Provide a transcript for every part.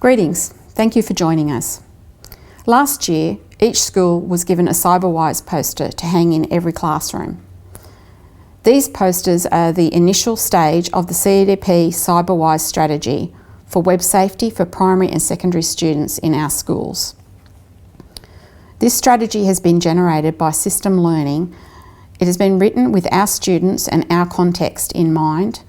Greetings, thank you for joining us. Last year, each school was given a Cyberwise poster to hang in every classroom. These posters are the initial stage of the CEDP Cyberwise strategy for web safety for primary and secondary students in our schools. This strategy has been generated by system learning. It has been written with our students and our context in mind,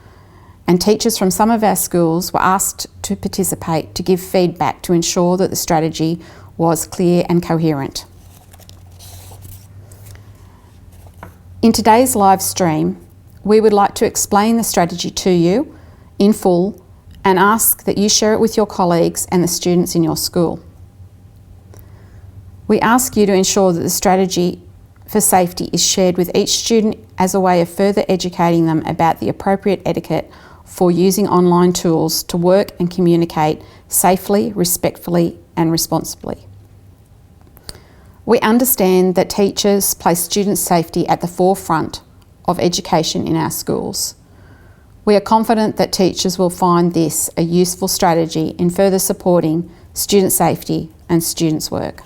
and teachers from some of our schools were asked to participate to give feedback to ensure that the strategy was clear and coherent. In today's live stream, we would like to explain the strategy to you in full and ask that you share it with your colleagues and the students in your school. We ask you to ensure that the strategy for safety is shared with each student as a way of further educating them about the appropriate etiquette for using online tools to work and communicate safely, respectfully and responsibly. We understand that teachers place student safety at the forefront of education in our schools. We are confident that teachers will find this a useful strategy in further supporting student safety and students' work.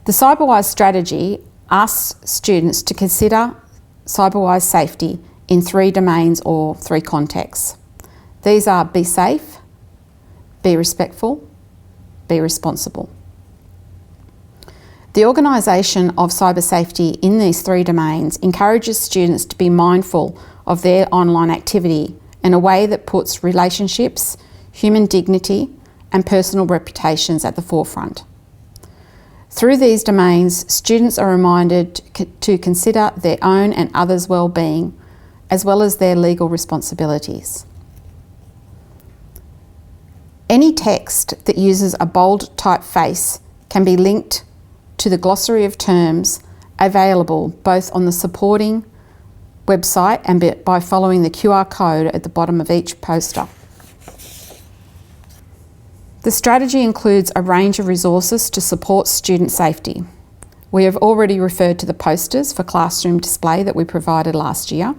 The Cyberwise strategy asks students to consider Cyberwise safety in 3 domains or 3 contexts. These are be safe, be respectful, be responsible. The organisation of cyber safety in these 3 domains encourages students to be mindful of their online activity in a way that puts relationships, human dignity and personal reputations at the forefront. Through these domains, students are reminded to consider their own and others' well-being, as well as their legal responsibilities. Any text that uses a bold typeface can be linked to the glossary of terms available both on the supporting website and by following the QR code at the bottom of each poster. The strategy includes a range of resources to support student safety. We have already referred to the posters for classroom display that we provided last year.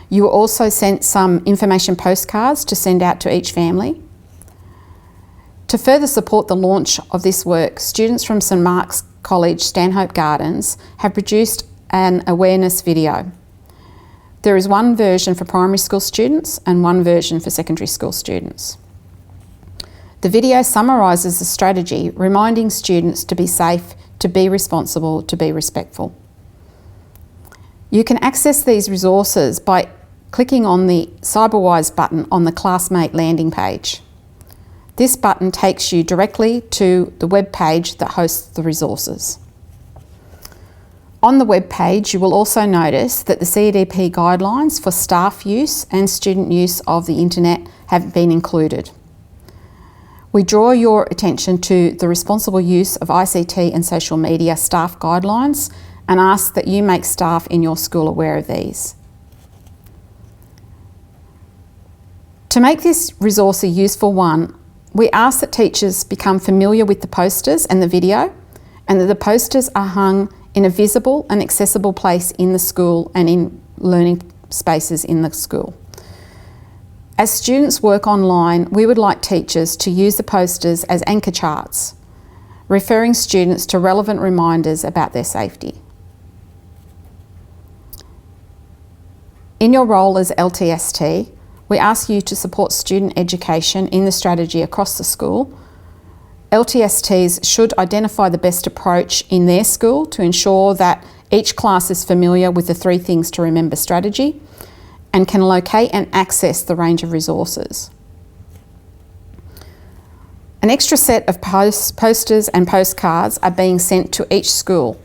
You were also sent some information postcards to send out to each family. To further support the launch of this work, students from St Mark's College, Stanhope Gardens have produced an awareness video. There is one version for primary school students and one version for secondary school students. The video summarises the strategy, reminding students to be safe, to be responsible, to be respectful. You can access these resources by clicking on the Cyberwise button on the Classmate landing page. This button takes you directly to the web page that hosts the resources. On the web page, you will also notice that the CEDP guidelines for staff use and student use of the internet have been included. We draw your attention to the responsible use of ICT and social media staff guidelines and ask that you make staff in your school aware of these. To make this resource a useful one, we ask that teachers become familiar with the posters and the video, and that the posters are hung in a visible and accessible place in the school and in learning spaces in the school. As students work online, we would like teachers to use the posters as anchor charts, referring students to relevant reminders about their safety. In your role as LTST, we ask you to support student education in the strategy across the school. LTSTs should identify the best approach in their school to ensure that each class is familiar with the 3 things to remember strategy and can locate and access the range of resources. An extra set of posters and postcards are being sent to each school,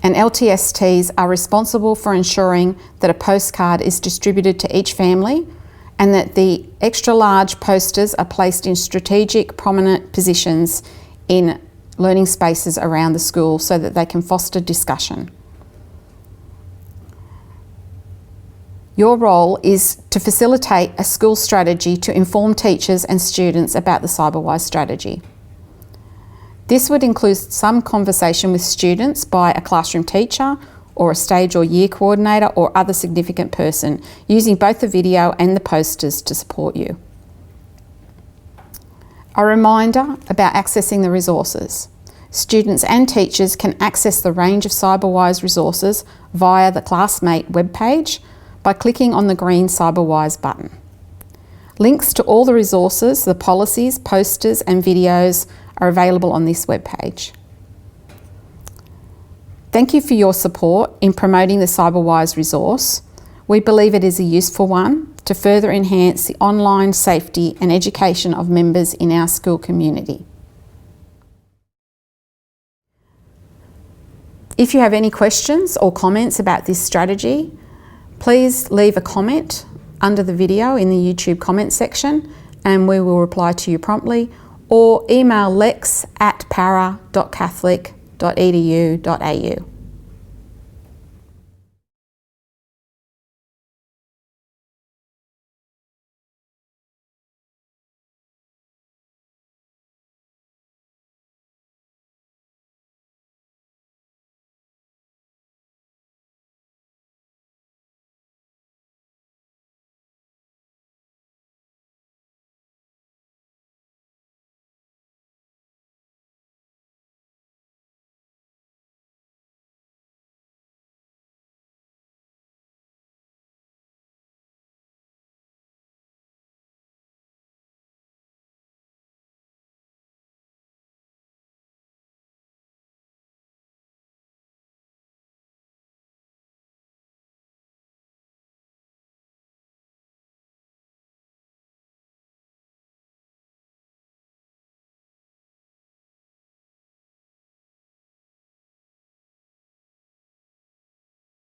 and LTSTs are responsible for ensuring that a postcard is distributed to each family and that the extra large posters are placed in strategic, prominent positions in learning spaces around the school so that they can foster discussion. Your role is to facilitate a school strategy to inform teachers and students about the Cyberwise strategy. This would include some conversation with students by a classroom teacher or a stage or year coordinator or other significant person, using both the video and the posters to support you. A reminder about accessing the resources. Students and teachers can access the range of Cyberwise resources via the Classmate webpage by clicking on the green Cyberwise button. Links to all the resources, the policies, posters and videos are available on this webpage. Thank you for your support in promoting the Cyberwise resource. We believe it is a useful one to further enhance the online safety and education of members in our school community. If you have any questions or comments about this strategy, please leave a comment under the video in the YouTube comment section and we will reply to you promptly, or email lex@para.catholic.edu.au.